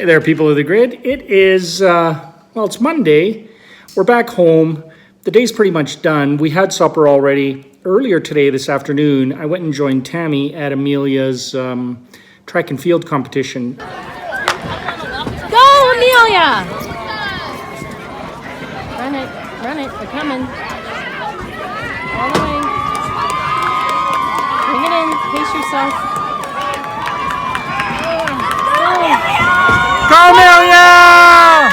Hey there, people of the grid. It is, well, it's Monday. We're back home. The day's pretty much done. We had supper already. Earlier today, this afternoon, I went and joined Tammy at Amelia's track and field competition. Go, Amelia! Run it, they're coming. All the way. Bring it in, pace yourself. Go, Amelia!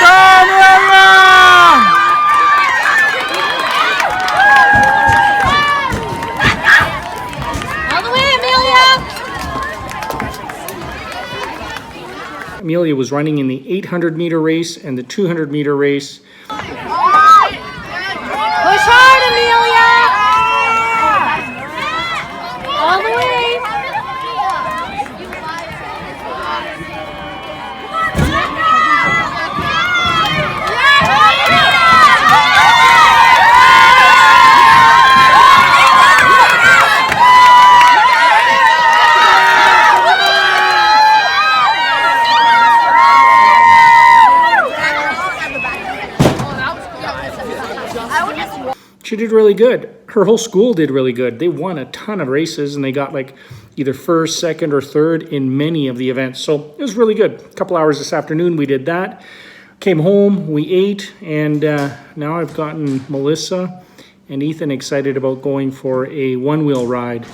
Go, Amelia! All the way, Amelia! Amelia was running in the 800-meter race and the 200-meter race. Push hard, Amelia! All the way. She did really good. Her whole school did really good. They won a ton of races and they got like either first, second, or third in many of the events. So it was really good. A couple hours this afternoon we did that. Came home, we ate, and now I've gotten Melissa and Ethan excited about going for a one-wheel ride.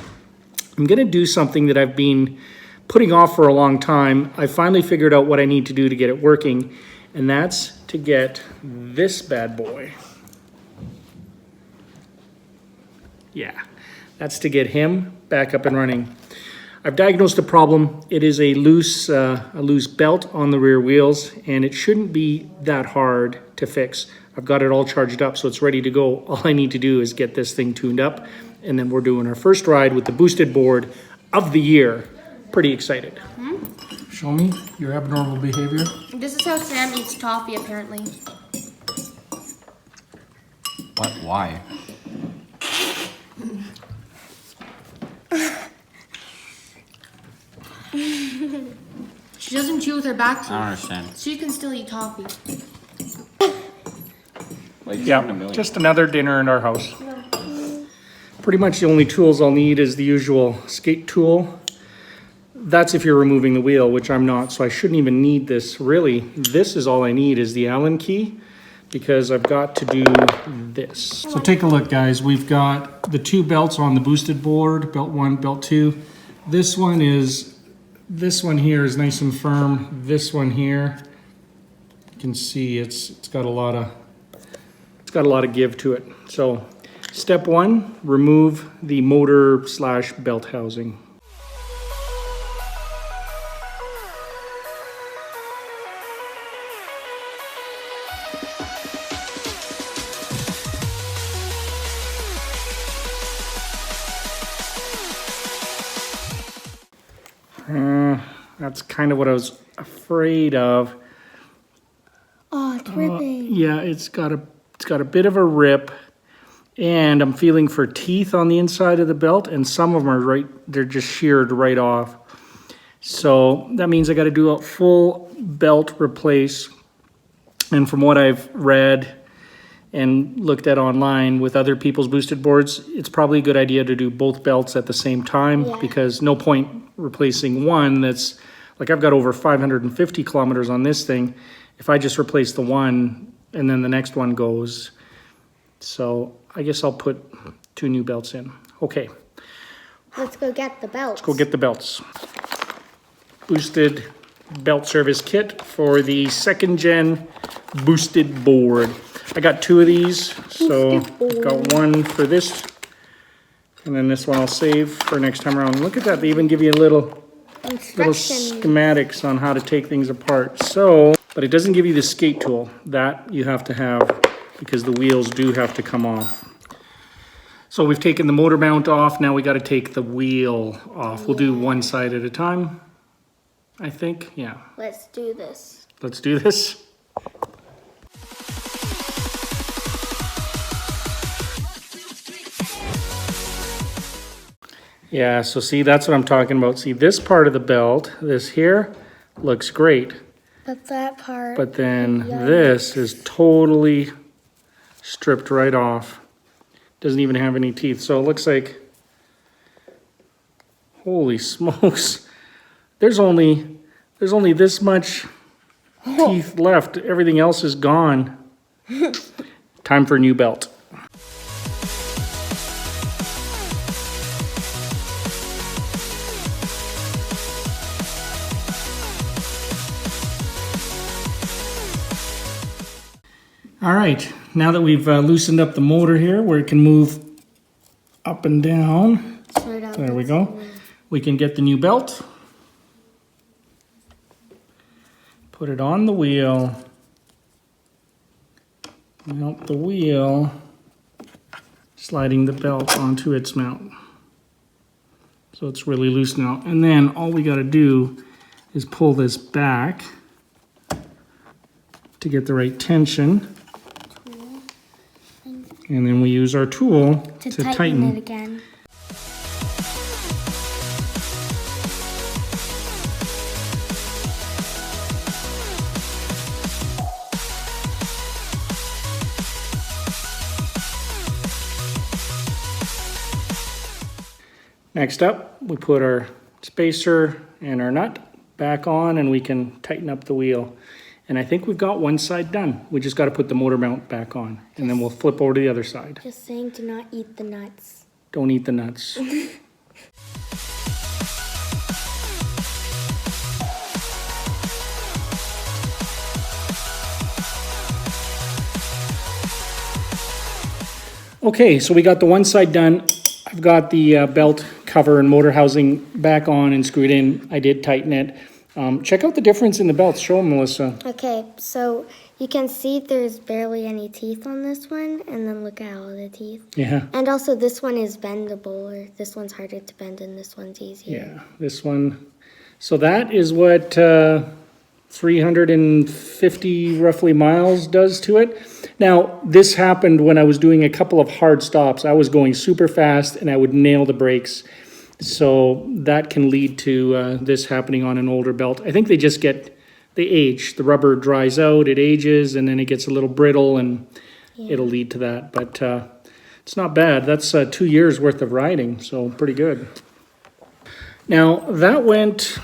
I'm gonna do something that I've been putting off for a long time. I finally figured out what I need to do to get it working, and that's to get this bad boy. Yeah, that's to get him back up and running. I've diagnosed a problem. It is a loose belt on the rear wheels, and it shouldn't be that hard to fix. I've got it all charged up, so it's ready to go. All I need to do is get this thing tuned up, and then we're doing our first ride with the boosted board of the year. Pretty excited. Show me your abnormal behavior. This is how Sam eats toffee, apparently. What? Why? She doesn't chew with her back teeth. I don't understand. She can still eat toffee. Like, Yeah, just another dinner in our house. Pretty much the only tools I'll need is the usual skate tool. That's if you're removing the wheel, which I'm not, so I shouldn't even need this. Really, this is all I need is the Allen key, because I've got to do this. So take a look, guys. We've got the two belts on the boosted board, belt 1, belt 2. This one here is nice and firm. This one here, you can see it's got a lot of give to it. So step 1, remove the motor/belt housing. That's kind of what I was afraid of. Oh, it's ripping. Yeah, it's got a bit of a rip, and I'm feeling for teeth on the inside of the belt, and some of them are they're just sheared right off. So that means I got to do a full belt replace. And from what I've read and looked at online with other people's boosted boards, it's probably a good idea to do both belts at the same time, because no point replacing one that's, like, I've got over 550 kilometers on this thing. If I just replace the one and then the next one goes. So I guess I'll put 2 new belts in. Okay. Let's go get the belts. Let's go get the belts. Boosted belt service kit for the 2nd gen boosted board. I got 2 of these, so I've got one for this, and then this one I'll save for next time around. Look at that, they even give you a little schematics on how to take things apart. So, but it doesn't give you the skate tool. That you have to have, because the wheels do have to come off. So we've taken the motor mount off, now we got to take the wheel off. We'll do one side at a time, I think, yeah. Let's do this. Let's do this. Yeah, so see, that's what I'm talking about. See, this part of the belt, this here, looks great. But that part. But then Yikes. this is totally stripped right off. Doesn't even have any teeth. So it looks like, holy smokes. There's only this much teeth left. Everything else is gone. Time for a new belt. All right, now that we've loosened up the motor here where it can move up and down, there we go. We can get the new belt, put it on the wheel, mount the wheel, sliding the belt onto its mount. So it's really loose now. And then all we gotta do is pull this back to get the right tension. And then we use our tool to tighten it again. Next up, we put our spacer and our nut back on and we can tighten up the wheel. And I think we've got one side done. We just got to put the motor mount back on and then we'll flip over to the other side. Just saying, do not eat the nuts. Don't eat the nuts. Okay, so we got the one side done. I've got the belt cover and motor housing back on and screwed in. I did tighten it. Check out the difference in the belts. Show them, Melissa. Okay, so you can see there's barely any teeth on this one, and then look at all the teeth. Yeah. And also this one is bendable, or this one's harder to bend and this one's easier. Yeah, this one. So that is what 350 roughly miles does to it. Now, this happened when I was doing a couple of hard stops. I was going super fast and I would nail the brakes. So that can lead to this happening on an older belt. I think they age. The rubber dries out, it ages, and then it gets a little brittle and it'll lead to that. But it's not bad. That's 2 years worth of riding, so pretty good. Now, that went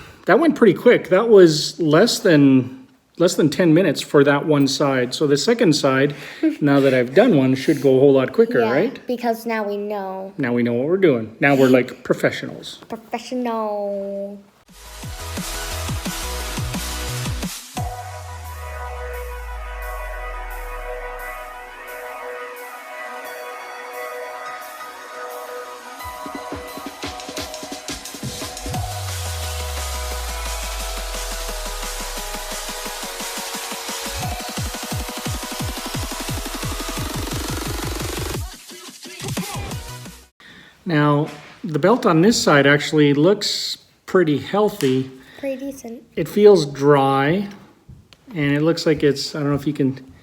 pretty quick. That was less than 10 minutes for that one side. So the second side, now that I've done one, should go a whole lot quicker, right? Because now we know. Now we know what we're doing. Now we're like professionals. Professional. Now, the belt on this side actually looks pretty healthy. Pretty decent. It feels dry, and it looks like it's, I don't know if you can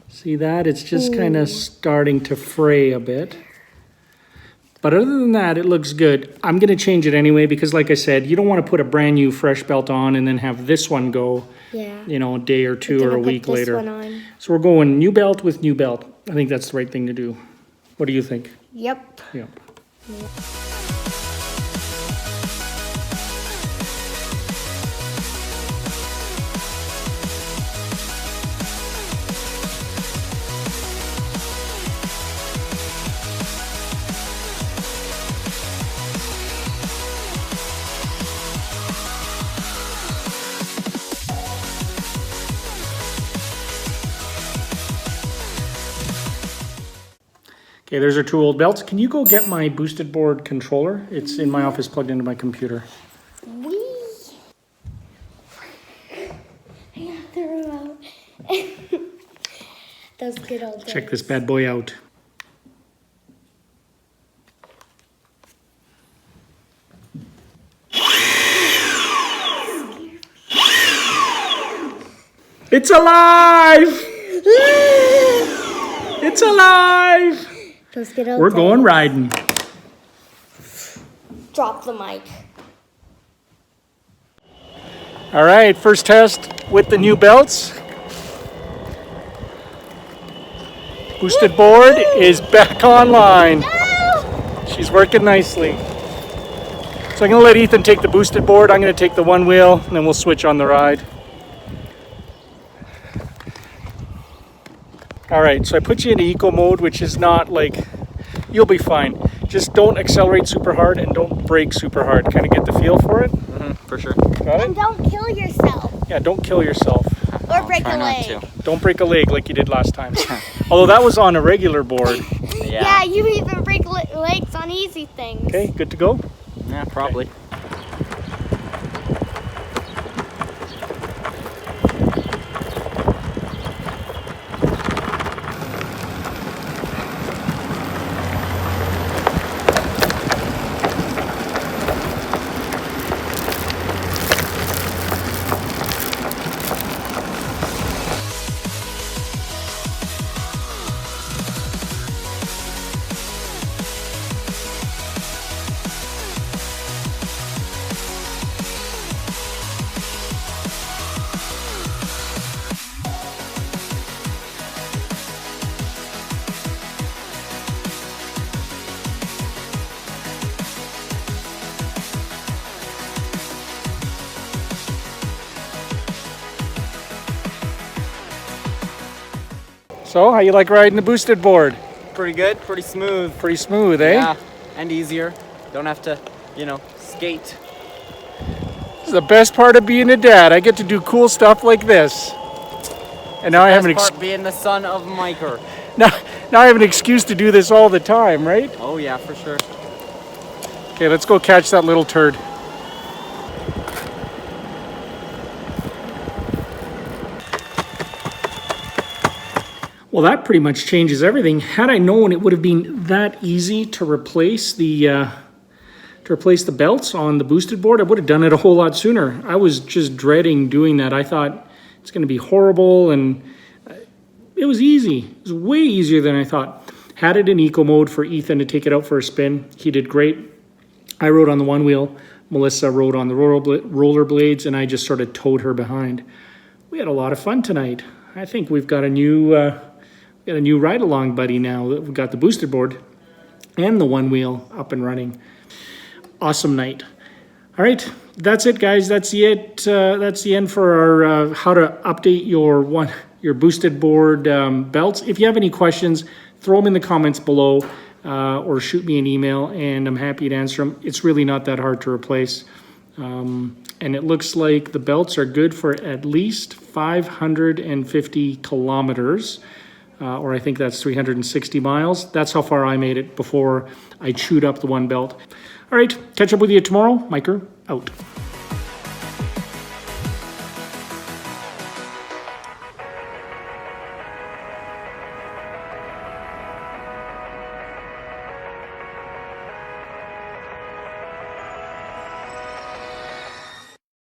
see that, it's just kind of starting to fray a bit. But other than that, it looks good. I'm going to change it anyway because, like I said, you don't want to put a brand new fresh belt on and then have this one go, a day or two or a week later. So we're going new belt with new belt. I think that's the right thing to do. What do you think? Yep. Yep. Okay, there's our two old belts. Can you go get my boosted board controller? It's in my office plugged into my computer. Wee. I got the remote. Those good old days. Check this bad boy out. It's alive! It's alive! Those good old We're going riding. drop the mic. All right, first test with the new belts. Boosted board is back online. She's working nicely. So I'm gonna let Ethan take the boosted board. I'm gonna take the one wheel, and then we'll switch on the ride. All right, so I put you into eco mode, which is not like, you'll be fine. Just don't accelerate super hard and don't brake super hard. Kind of get the feel for it. For sure. Got And it? don't kill yourself. Yeah, don't kill yourself. Or break Try a not leg. to. Don't break a leg like you did last time. Although that was on a regular board. Yeah, you even break legs on easy things. Okay, good to go? Yeah, probably. So, how you like riding the boosted board? Pretty good, pretty smooth. Pretty smooth, eh? Yeah, and easier. Don't have to, skate. This is the best part of being a dad. I get to do cool stuff like this. And now I have an Best part being the son of Miker. now I have an excuse to do this all the time, right? Oh yeah, for sure. Okay, let's go catch that little turd. Well, that pretty much changes everything. Had I known it would have been that easy to replace the belts on the boosted board, I would have done it a whole lot sooner. I was just dreading doing that. I thought it's going to be horrible, and it was easy. It was way easier than I thought. Had it in eco mode for Ethan to take it out for a spin. He did great. I rode on the one wheel. Melissa rode on the roller blades, and I just sort of towed her behind. We had a lot of fun tonight. I think we've got a new ride-along buddy now. We've got the boosted board and the one wheel up and running. Awesome night. All right, that's it, guys. That's it. That's the end for our how to update your boosted board belts. If you have any questions, throw them in the comments below or shoot me an email, and I'm happy to answer them. It's really not that hard to replace. And it looks like the belts are good for at least 550 kilometers, or I think that's 360 miles. That's how far I made it before I chewed up the one belt. All right, catch up with you tomorrow. Miker, out.